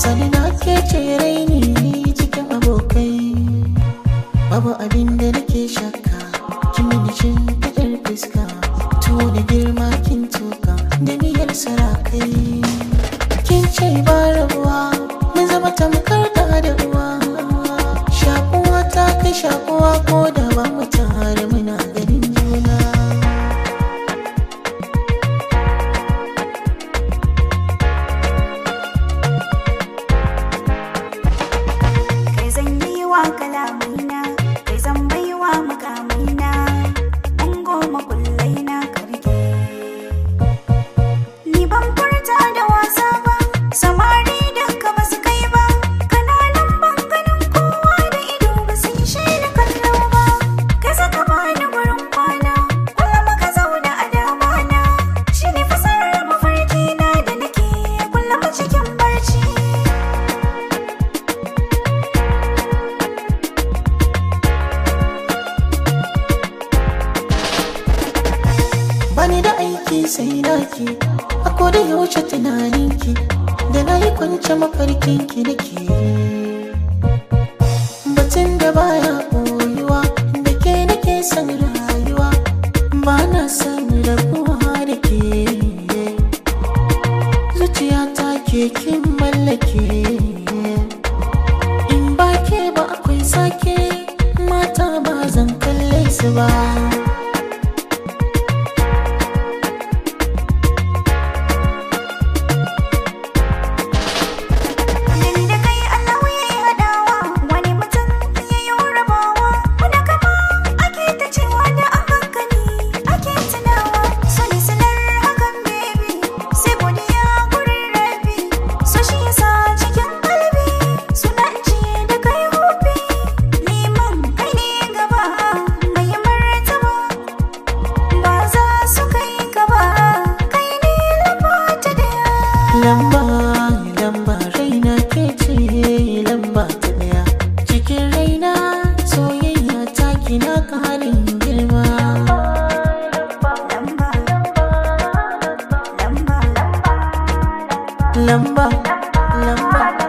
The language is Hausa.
sani na ke ce raini cikin abokai. Babu abin da nake shakka, kin mini cin fitar fuska, tuwo da girma kin tuka da miyar sarakai. Kin ce ba rabuwa, mun zama tamkar da uwa. Shakuwa ta kai shakuwa ko da ba mu tare muna ganin juna. Kai zan yi wa kalamina, kai zan bai wa makamina, mun goma kullai na karke. Ni ban furta da wasa ba, samari duka ba su kai ba, kananan banganin kowa da ido ba su yi shaida kallo ba. Kai saka bani gurin kwana, kullum ka zauna a damana, shi ne fasarar mafarkina da nake kullum cikin barci. Bani da aiki sai naki, a koda yaushe tunaninki, da na yi kwance mafarkinki nake. Batun da baya koyuwa, da ke nake son rayuwa, ba na son rabuwa da ke. Zuciyata ke kin mallake, in ba ke ba akwai sake, mata ba zan kalle su ba. Lamba, lamba raina ke ce lamba ta daya. Cikin raina soyayya ta kina ƙarin girma. Lamba, lamba.